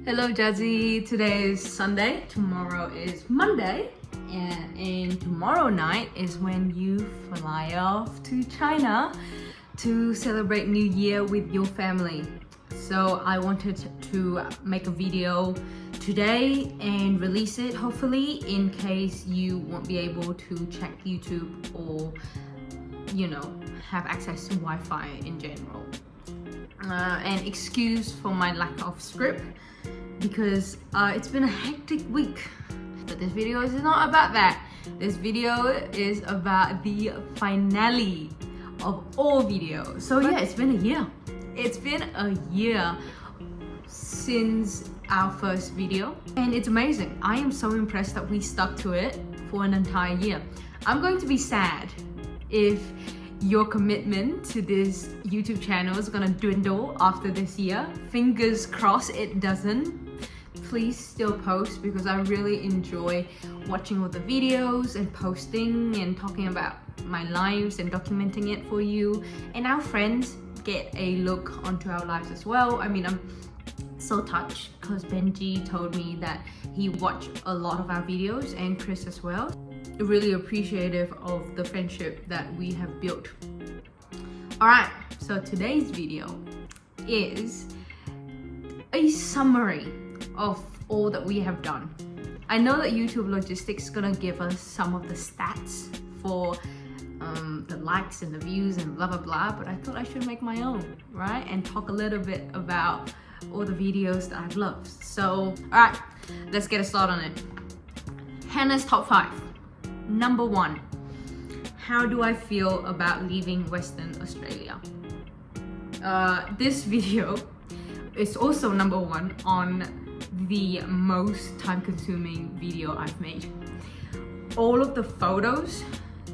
Hello Jazzy, today is Sunday, tomorrow is Monday, and tomorrow night is when you fly off to China to celebrate New Year with your family. So I wanted to make a video today and release it hopefully in case you won't be able to check YouTube or have access to Wi-Fi in general. And excuse for my lack of script because it's been a hectic week, but this video is not about that. This video is about the finale of all videos. So yeah, it's been a year. It's been a year since our first video and it's amazing. I am so impressed that we stuck to it for an entire year. I'm going to be sad if your commitment to this YouTube channel is gonna dwindle after this year. Fingers crossed it doesn't. Please still post because I really enjoy watching all the videos and posting and talking about my lives and documenting it for you, and our friends get a look onto our lives as well. I mean, I'm so touched because Benji told me that he watched a lot of our videos, and Chris as well. Really appreciative of the friendship that we have built. Alright, so today's video is a summary of all that we have done. I know that YouTube Logistics is gonna give us some of the stats for the likes and the views and blah blah blah, but I thought I should make my own, right? And talk a little bit about all the videos that I've loved. So, alright, let's get a start on it. Hannah's top 5. Number 1, how do I feel about leaving Western Australia? This video is also number 1 on the most time-consuming video I've made. All of the photos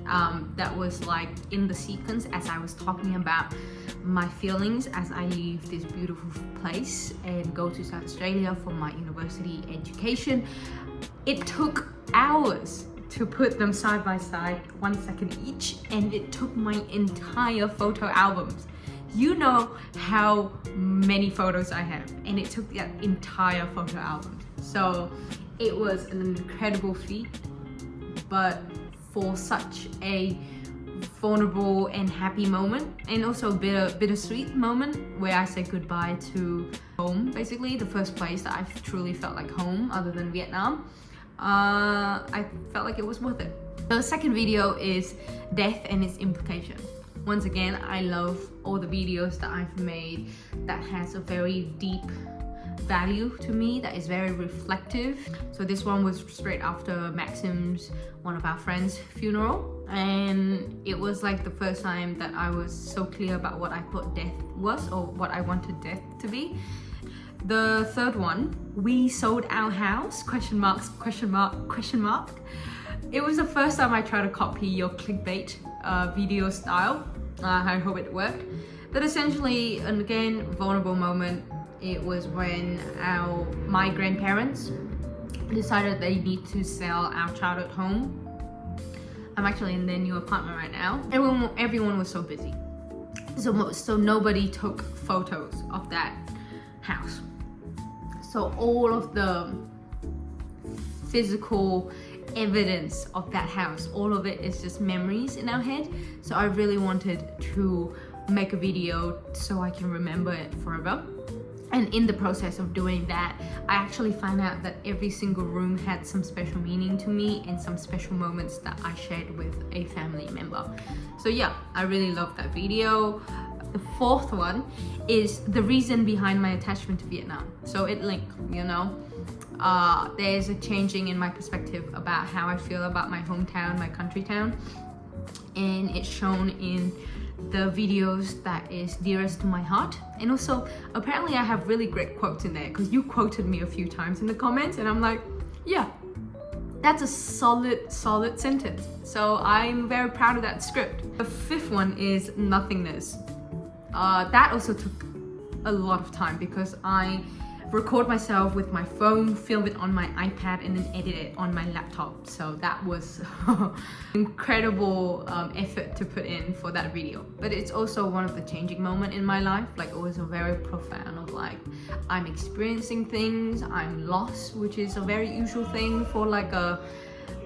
that was like in the sequence as I was talking about my feelings as I leave this beautiful place and go to South Australia for my university education. It took hours to put them side by side, 1 second each, and it took my entire photo albums. You know how many photos I have, and it took that entire photo album. So it was an incredible feat, but for such a vulnerable and happy moment, and also a bittersweet moment where I said goodbye to home, basically the first place that I've truly felt like home other than Vietnam. I felt like it was worth it. The second video is death and its implication. Once again, I love all the videos that I've made that has a very deep value to me, that is very reflective. So this one was straight after Maxim's, one of our friends' funeral, and it was like the first time that I was so clear about what I thought death was or what I wanted death to be. The third one, we sold our house, question marks, question mark, question mark. It was the first time I tried to copy your clickbait video style. I hope it worked. But essentially, and again, vulnerable moment, it was when my grandparents decided they need to sell our childhood home. I'm actually in their new apartment right now. Everyone was so busy. So nobody took photos of that house. So all of the physical evidence of that house, all of it is just memories in our head. So I really wanted to make a video so I can remember it forever. And in the process of doing that, I actually found out that every single room had some special meaning to me and some special moments that I shared with a family member. So yeah, I really love that video. The fourth one is the reason behind my attachment to Vietnam. So it linked, there's a changing in my perspective about how I feel about my hometown, my country town, and it's shown in the videos that is dearest to my heart. And also, apparently I have really great quotes in there because you quoted me a few times in the comments, and I'm like, yeah, that's a solid sentence. So I'm very proud of that script. The fifth one is nothingness. That also took a lot of time because I record myself with my phone, film it on my iPad, and then edit it on my laptop. So that was incredible effort to put in for that video. But it's also one of the changing moments in my life. Like, it was a very profound of like, I'm experiencing things, I'm lost, which is a very usual thing for like a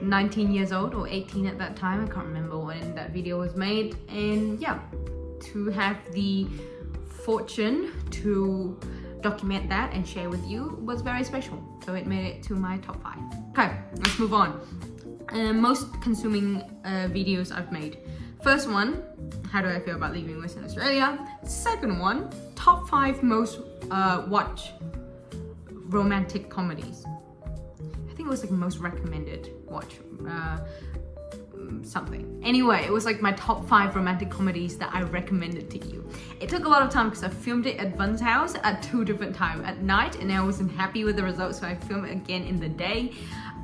19 years old or 18 at that time. I can't remember when that video was made. And yeah, to have the fortune to document that and share with you was very special. So it made it to my top 5. Okay, let's move on. Most consuming videos I've made. First one, how do I feel about leaving Western Australia? Second one, top 5 most watched romantic comedies. I think it was like most recommended watch something. Anyway, it was like my top 5 romantic comedies that I recommended to you. It took a lot of time because I filmed it at Bun's house at 2 different times, at night, and I wasn't happy with the results, so I filmed it again in the day.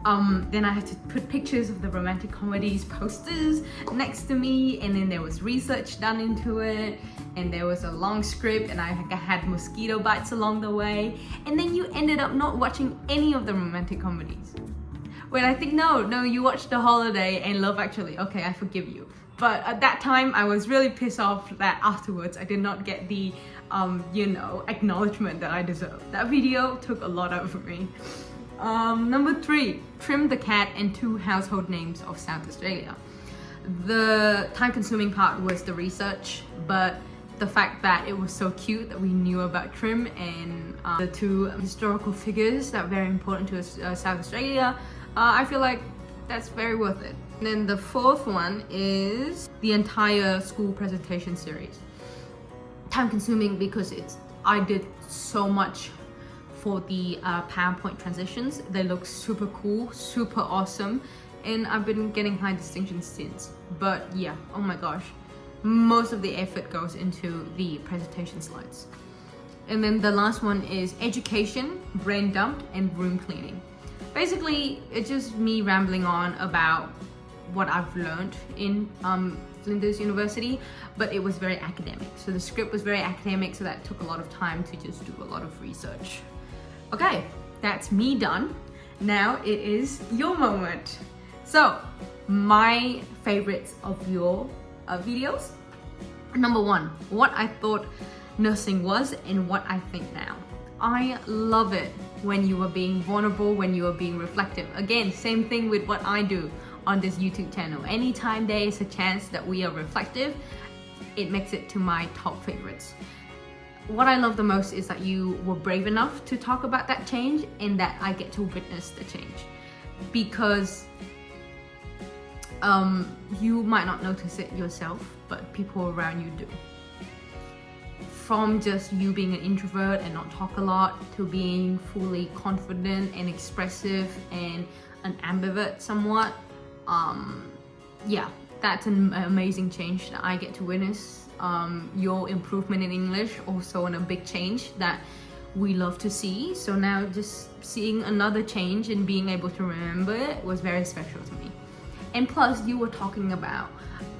Then I had to put pictures of the romantic comedies posters next to me, and then there was research done into it, and there was a long script, and I had mosquito bites along the way, and then you ended up not watching any of the romantic comedies. When I think, no, you watched The Holiday and Love Actually. Okay, I forgive you. But at that time, I was really pissed off that afterwards I did not get the, acknowledgement that I deserved. That video took a lot out of me. Number 3, Trim the Cat and 2 household names of South Australia. The time-consuming part was the research, but the fact that it was so cute that we knew about Trim and the 2 historical figures that are very important to South Australia, I feel like that's very worth it. And then the 4th one is the entire school presentation series. Time consuming because I did so much for the PowerPoint transitions. They look super cool, super awesome, and I've been getting high distinctions since. But yeah, oh my gosh, most of the effort goes into the presentation slides. And then the last one is education, brain dump, and room cleaning. Basically, it's just me rambling on about what I've learned in Flinders University, but it was very academic. So the script was very academic, so that took a lot of time to just do a lot of research. Okay, that's me done. Now it is your moment. So, my favorites of your videos. Number 1, what I thought nursing was and what I think now. I love it when you are being vulnerable, when you are being reflective. Again, same thing with what I do on this YouTube channel. Anytime there is a chance that we are reflective, it makes it to my top favorites. What I love the most is that you were brave enough to talk about that change and that I get to witness the change. Because you might not notice it yourself, but people around you do. From just you being an introvert and not talk a lot to being fully confident and expressive and an ambivert somewhat. Yeah, that's an amazing change that I get to witness. Your improvement in English, also a big change that we love to see. So now just seeing another change and being able to remember it was very special to me. And plus, you were talking about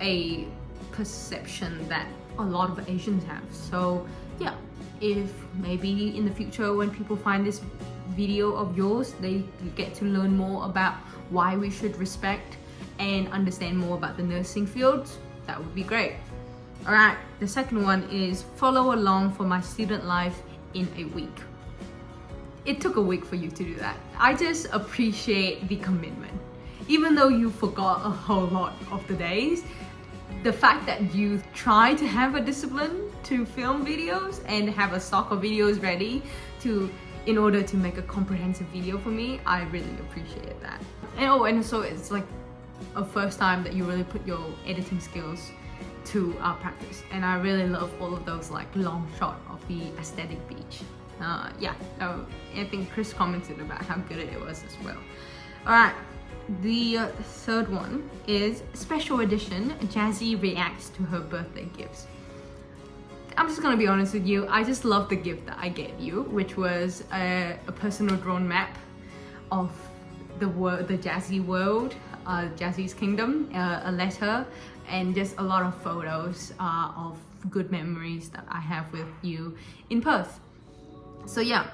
a perception that a lot of Asians have. So yeah, if maybe in the future when people find this video of yours, they get to learn more about why we should respect and understand more about the nursing fields, that would be great. All right, the second one is follow along for my student life in a week. It took a week for you to do that. I just appreciate the commitment. Even though you forgot a whole lot of the days, the fact that you try to have a discipline to film videos and have a stock of videos ready in order to make a comprehensive video for me, I really appreciate that. And also it's like a first time that you really put your editing skills to practice, and I really love all of those like long shot of the aesthetic beach. Yeah, I think Chris commented about how good it was as well. All right. The third one is special edition. Jazzy reacts to her birthday gifts. I'm just gonna be honest with you, I just love the gift that I gave you, which was a personal drawn map of the Jazzy world, Jazzy's kingdom, a letter, and just a lot of photos of good memories that I have with you in Perth. So yeah,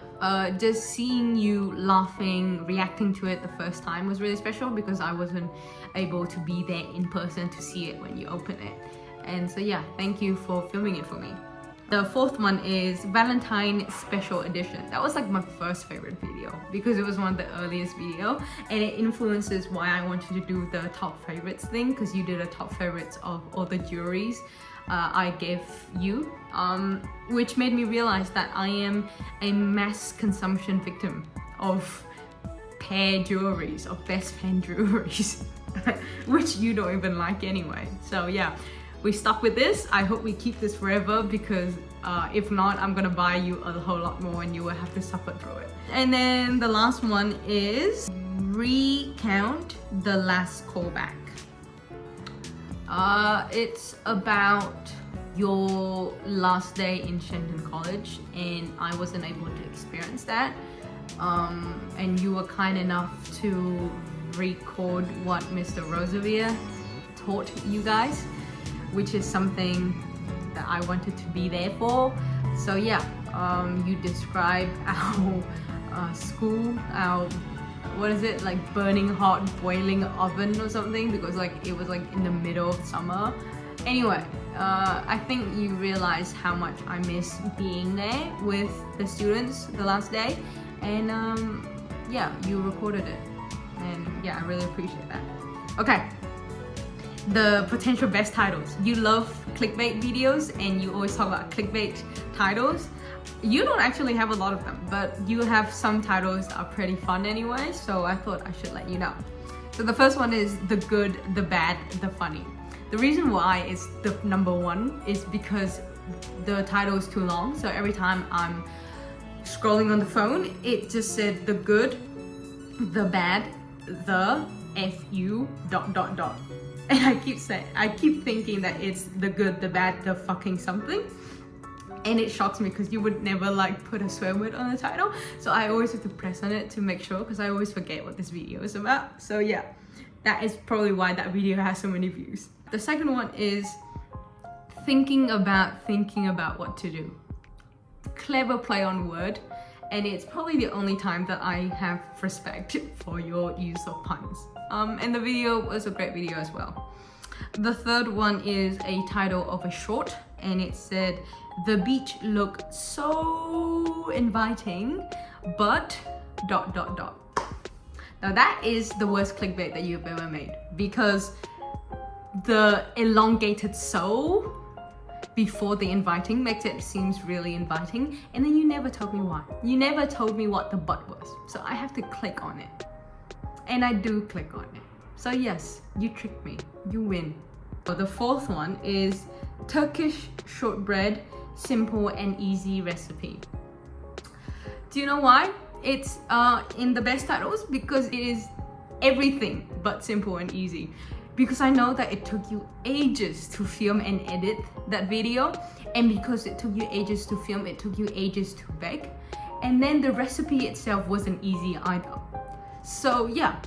just seeing you laughing, reacting to it the first time was really special because I wasn't able to be there in person to see it when you open it. And so yeah, thank you for filming it for me. The fourth one is Valentine Special Edition. That was like my first favorite video because it was one of the earliest video, and it influences why I wanted to do the top favorites thing, because you did a top favorites of all the jewelries I gave you, which made me realize that I am a mass consumption victim of pair jewelries, of best fan jewelries, which you don't even like anyway. So yeah, we stuck with this. I hope we keep this forever, because if not, I'm gonna buy you a whole lot more and you will have to suffer through it. And then the last one is recount the last callback. It's about your last day in Shenton College, and I wasn't able to experience that. And you were kind enough to record what Mr. Rosevier taught you guys, which is something that I wanted to be there for. So yeah, you describe our school, our, what is it, like burning hot boiling oven or something, because like it was like in the middle of summer. Anyway, I think you realize how much I miss being there with the students the last day, and yeah, you recorded it, and yeah, I really appreciate that. Okay, the potential best titles. You love clickbait videos and you always talk about clickbait titles. You don't actually have a lot of them, but you have some titles that are pretty fun anyway, so I thought I should let you know. So the first one is the good, the bad, the funny. The reason why it's the number one is because the title is too long, so every time I'm scrolling on the phone, it just said the good, the bad, the FU ... And I keep thinking that it's the good, the bad, the fucking something. And it shocks me because you would never like put a swear word on the title. So I always have to press on it to make sure, because I always forget what this video is about. So yeah, that is probably why that video has so many views. The second one is thinking about what to do. Clever play on word. And it's probably the only time that I have respect for your use of puns. And the video was a great video as well. The third one is a title of a short, and it said, "The beach looked so inviting, but ... Now that is the worst clickbait that you've ever made, because the elongated so before the inviting makes it seems really inviting, and then you never told me why. You never told me what the but was, so I have to click on it. And I do click on it. So yes, you tricked me, you win. The fourth one is Turkish shortbread, simple and easy recipe. Do you know why it's in the best titles? Because it is everything but simple and easy. Because I know that it took you ages to film and edit that video, and because it took you ages to film, it took you ages to bake, and then the recipe itself wasn't easy either. So yeah,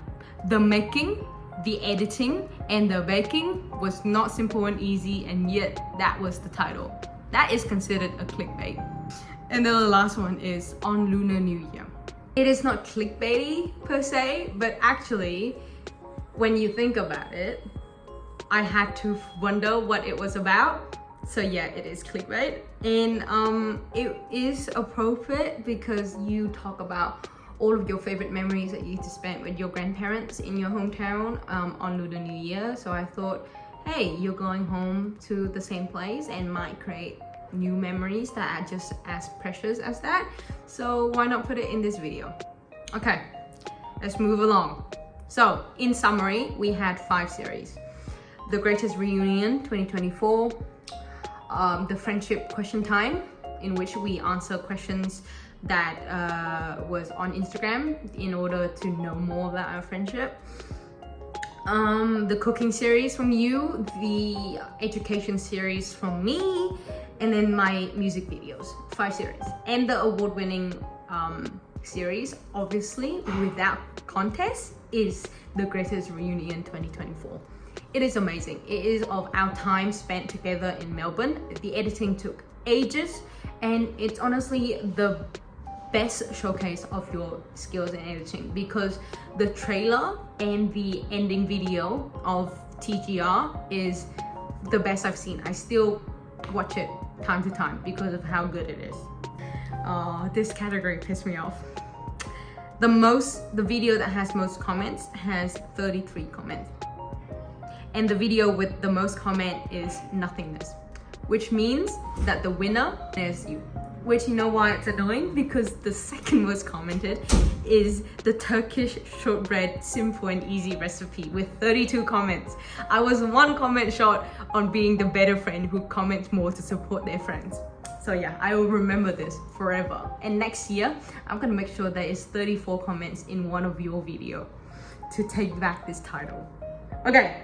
the making, the editing, and the baking was not simple and easy, and yet that was the title. That is considered a clickbait. And then the last one is on Lunar New Year. It is not clickbaity per se, but actually, when you think about it, I had to wonder what it was about. So yeah, it is clickbait. And it is appropriate because you talk about all of your favorite memories that you used to spend with your grandparents in your hometown on Lunar New Year. So I thought, hey, you're going home to the same place and might create new memories that are just as precious as that. So why not put it in this video? Okay, let's move along. So in summary, we had 5 series. The Greatest Reunion 2024, the Friendship Question Time, in which we answer questions that was on Instagram in order to know more about our friendship. The cooking series from you, the education series from me, and then my music videos, 5 series. And the award-winning series, obviously, without contest, is The Greatest Reunion 2024. It is amazing. It is of our time spent together in Melbourne. The editing took ages, and it's honestly the best showcase of your skills in editing, because the trailer and the ending video of TGR is the best I've seen. I still watch it time to time because of how good it is. This category pissed me off. The video that has most comments has 33 comments. And the video with the most comment is nothingness, which means that the winner is you. Which, you know why it's annoying? Because the second most commented is the Turkish shortbread simple and easy recipe with 32 comments. I was one comment short on being the better friend who comments more to support their friends. So yeah, I will remember this forever. And next year, I'm gonna make sure there is 34 comments in one of your video to take back this title. Okay,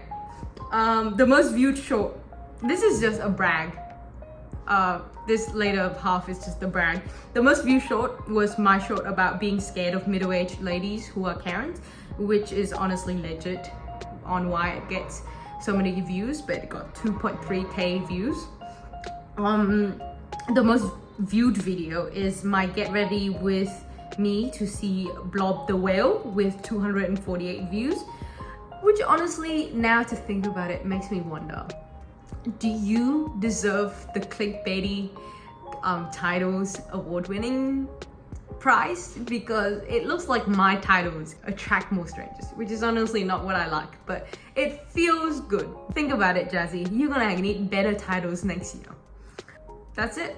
the most viewed short. This is just a brag. This later half is just a brag. The most viewed short was my short about being scared of middle-aged ladies who are Karens, which is honestly legit on why it gets so many views, but it got 2.3k views. The most viewed video is my get ready with me to see Blob the Whale with 248 views, which honestly, now to think about it, makes me wonder, do you deserve the clickbaity titles award-winning prize? Because it looks like my titles attract more strangers, which is honestly not what I like, but it feels good. Think about it, Jazzy. You're gonna need better titles next year. That's it.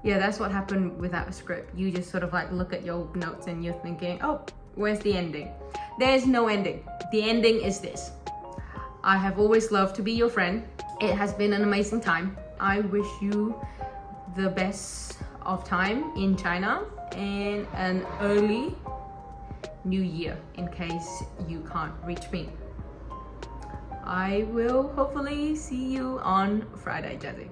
Yeah, that's what happened without a script. You just sort of like look at your notes and you're thinking, oh, where's the ending? There's no ending. The ending is this. I have always loved to be your friend. It has been an amazing time. I wish you the best of time in China and an early new year in case you can't reach me. I will hopefully see you on Friday, Jazzy.